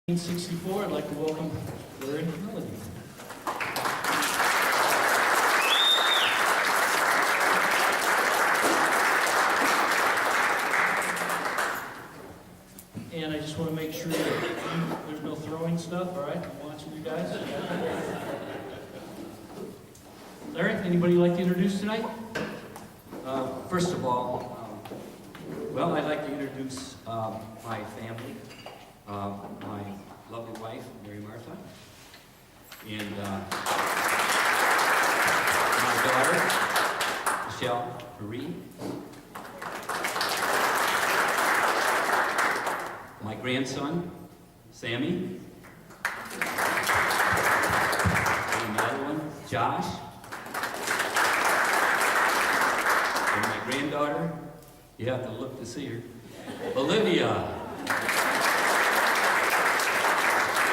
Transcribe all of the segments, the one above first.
1964, I'd like to welcome Larry and Melendy. And I just want to make sure that there's no throwing stuff, all right? I'm watching you guys. Larry, anybody you'd like to introduce tonight? First of all, well, I'd like to introduce my family, my lovely wife, Mary Martha, and my daughter, Michelle Marie, my grandson, Sammy, and the other one, Josh, and my granddaughter, you have to look to see her, Olivia.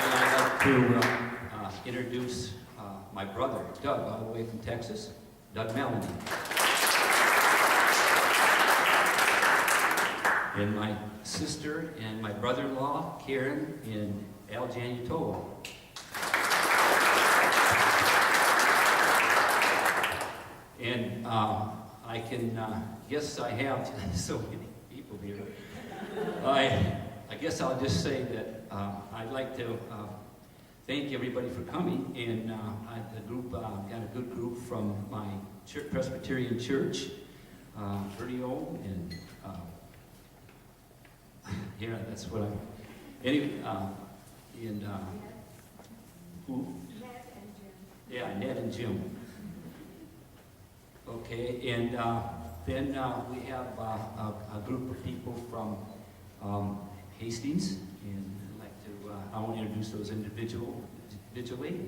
And I'd like to introduce my brother, Doug, all the way from Texas, Doug Melendy. And my sister and my brother-in-law, Karen and Al Janutoa. And I can guess I have so many people here. I guess I'll just say that I'd like to thank everybody for coming. And the group got a good group from my Presbyterian church, Bertio, and yeah, that's what I'm. Anyway, and who? Ned and Jim. Yeah, Ned and Jim. Okay, and then we have a group of people from Hastings, and I'd like to, I want to introduce those individually.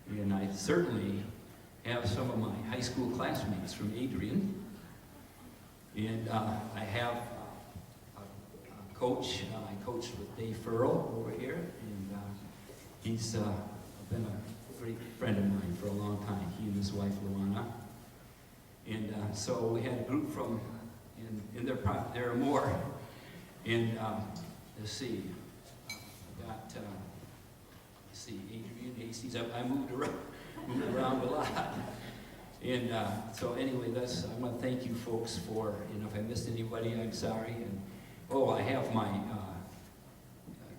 And I certainly have some of my high school classmates from Adrian. And I have a coach, I coached with Dave Furl over here, and he's been a great friend of mine for a long time, he and his wife, Luana. And so we had a group from, and there are more. And let's see, I got, let's see, Adrian, Hastings. I moved around a lot. And so anyway, I want to thank you folks for, if I missed anybody, I'm sorry. And oh, I have my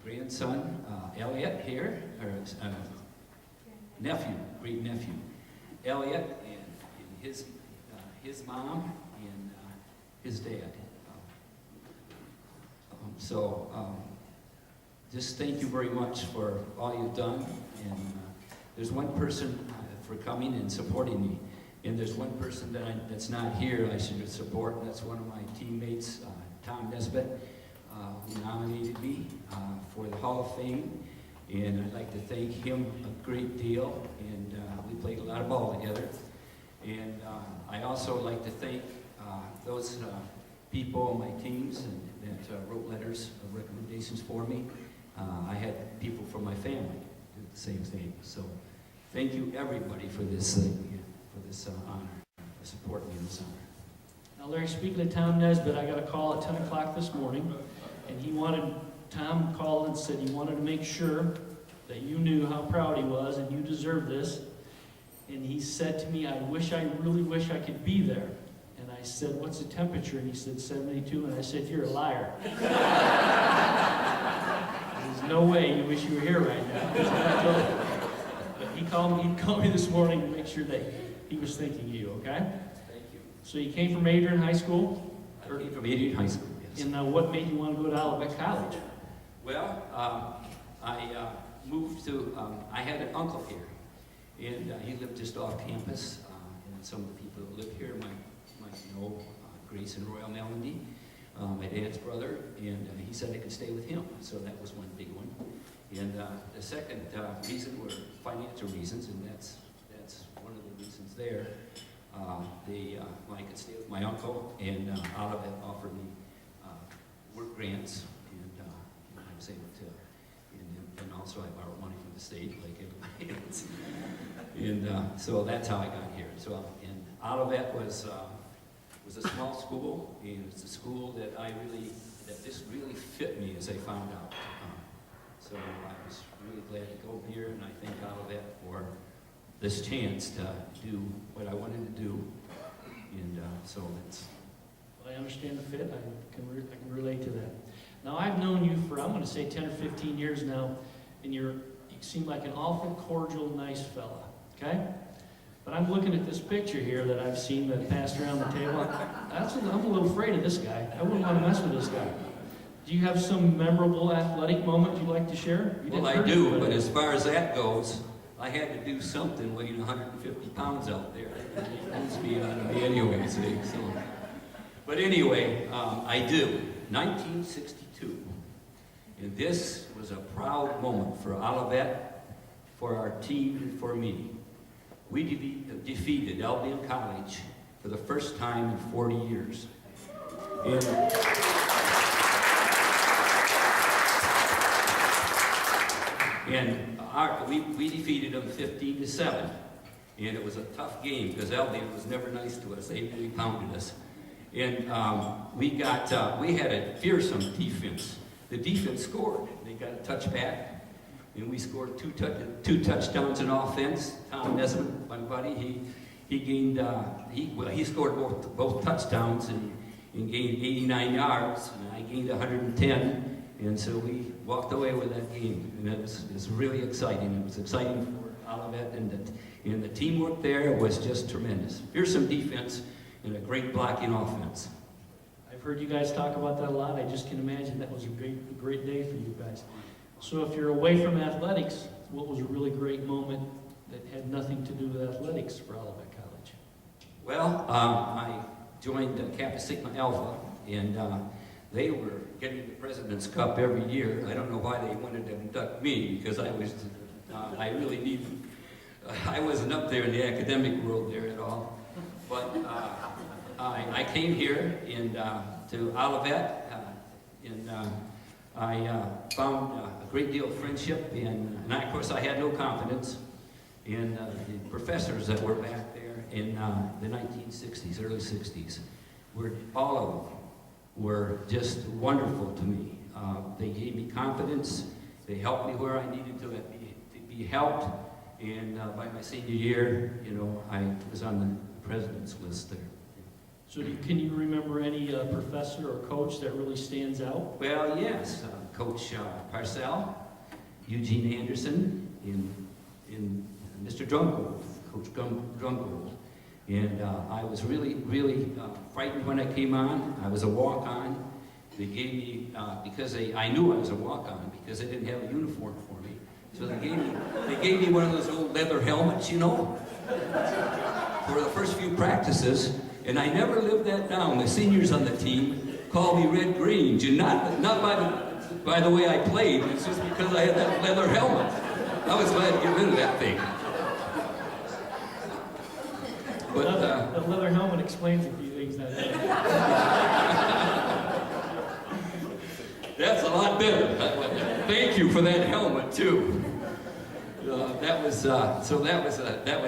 grandson, Elliot here, or nephew, great nephew, Elliot, and his mom and his dad. Just thank you very much for all you've done. And there's one person for coming and supporting me. And there's one person that's not here I should support, and that's one of my teammates, Tom Nesbitt, who nominated me for the Hall of Fame. And I'd like to thank him a great deal. And we played a lot of ball together. And I also like to thank those people on my teams that wrote letters of recommendations for me. I had people from my family do the same thing. So thank you everybody for this honor, for supporting me in this honor. Now, Larry, speaking of Tom Nesbitt, I got a call at 10 o'clock this morning, and Tom called and said he wanted to make sure that you knew how proud he was and you deserve this. And he said to me, I really wish I could be there. And I said, what's the temperature? And he said, 72. And I said, you're a liar. There's no way you wish you were here right now. But he called me this morning to make sure that he was thinking of you, okay? Thank you. So you came from Adrian High School? I came from Adrian High School, yes. And what made you want to go to Olivet College? Well, I moved to, I had an uncle here. And he lived just off campus, and some of the people that live here might know Grace and Royal Melendy, my dad's brother, and he said I could stay with him, so that was one big one. And the second reason were financial reasons, and that's one of the reasons there. I could stay with my uncle, and Olivet offered me work grants, and I was able to, and also I borrowed money from the state, like everybody else. And so that's how I got here. So, and Olivet was a small school, and it's a school that just really fit me as I found out. So I was really glad to go here, and I thank Olivet for this chance to do what I wanted to do. And so it's... I understand the fit. I can relate to that. Now, I've known you for, I'm going to say 10 or 15 years now, and you seem like an awful cordial, nice fella, okay? But I'm looking at this picture here that I've seen that passed around the table. I'm a little afraid of this guy. I wouldn't want to mess with this guy. Do you have some memorable athletic moment you'd like to share? Well, I do, but as far as that goes, I had to do something weighing 150 pounds out there. It was beyond me anyway, see, so... But anyway, I do. 1962. And this was a proud moment for Olivet, for our team, and for me. We defeated Albion College for the first time in 40 years. We defeated them 15-7. And it was a tough game because Albion was never nice to us. They really pounded us. And we had a fearsome defense. The defense scored. They got a touchback, and we scored two touchdowns in offense. Tom Nesbitt, my buddy, he scored both touchdowns and gained 89 yards, and I gained 110. And so we walked away with that game, and it was really exciting. It was exciting for Olivet, and the teamwork there was just tremendous. Fearsome defense and a great blocking offense. I've heard you guys talk about that a lot. I just can imagine that was a great day for you guys. So if you're away from athletics, what was a really great moment that had nothing to do with athletics for Olivet College? Well, I joined Kappa Sigma Alpha, and they were getting the President's Cup every year. I don't know why they wanted to induct me, because I wasn't up there in the academic world there at all. But I came here to Olivet, and I found a great deal of friendship, and of course I had no confidence in the professors that were back there in the 1960s, early 60s. All of them were just wonderful to me. They gave me confidence. They helped me where I needed to be helped. And by my senior year, I was on the president's list there. So can you remember any professor or coach that really stands out? Well, yes. Coach Parcell, Eugene Anderson, and Mr. Drungold, Coach Drungold. And I was really, really frightened when I came on. I was a walk-on. They gave me, because I knew I was a walk-on, because they didn't have a uniform for me. So they gave me one of those old leather helmets, for the first few practices, and I never lived that down. The seniors on the team called me Red Grange, and not by the way I played. It's just because I had that leather helmet. I was glad to get rid of that thing. But the leather helmet explains a few things that day. That's a lot better. Thank you for that helmet too. That was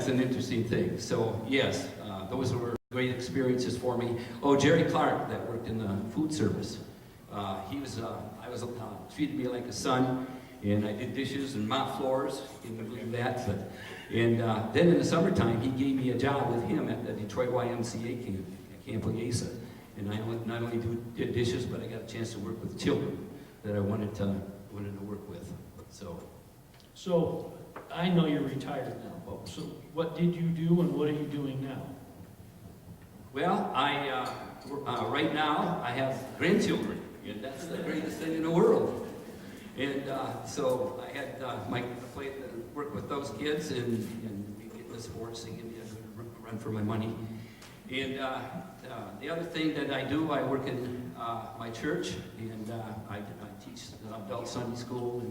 an interesting thing. So yes, those were great experiences for me. Oh, Jerry Clark, that worked in the food service. Treated me like a son, and I did dishes and mop floors. He would do that. And then in the summertime, he gave me a job with him at the Detroit YMCA camp at Camp Oyesa. And I not only did dishes, but I got a chance to work with children that I wanted to work with. So I know you're retired now, Bo. So what did you do and what are you doing now? Well, right now I have grandchildren, and that's the greatest thing in the world. And so I had work with those kids, and we get into sports. They give me a run for my money. And the other thing that I do, I work in my church, and I teach adult Sunday school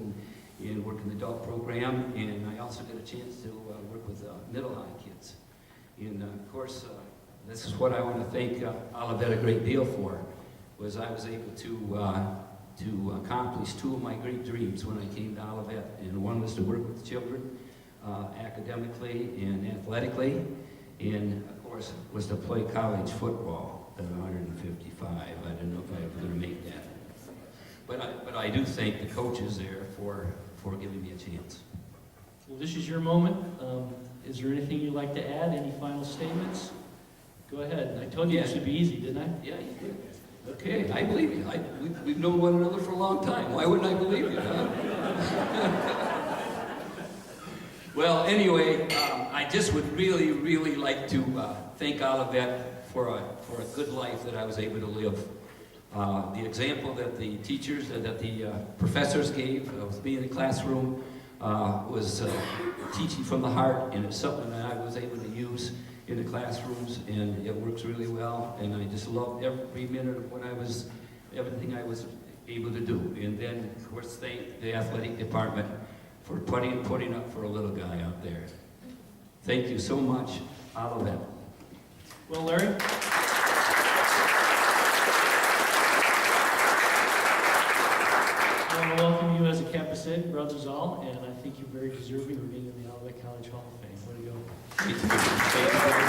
and work in the adult program, and I also get a chance to work with middle high kids. And of course, this is what I want to thank Olivet a great deal for, was I was able to accomplish two of my great dreams when I came to Olivet, and one was to work with children academically and athletically, and of course was to play college football at 155. I didn't know if I was going to make that, but I do thank the coaches there for giving me a chance. Well, this is your moment. Is there anything you'd like to add? Any final statements? Go ahead. I told you it should be easy, didn't I? Yeah, you did. Okay, I believe you. We've known one another for a long time. Why wouldn't I believe you, huh? Well, anyway, I just would really, really like to thank Olivet for a good life that I was able to live. The example that the teachers, that the professors gave with me in the classroom was teaching from the heart, and it's something that I was able to use in the classrooms, and it works really well, and I just loved every minute of everything I was able to do. And then, of course, thank the athletic department for putting up for a little guy out there. Thank you so much, Olivet. Well, Larry? I want to welcome you as a Campus Ed, brothers all, and I think you're very deserving of being in the Olivet College Hall of Fame. Way to go. Thank you.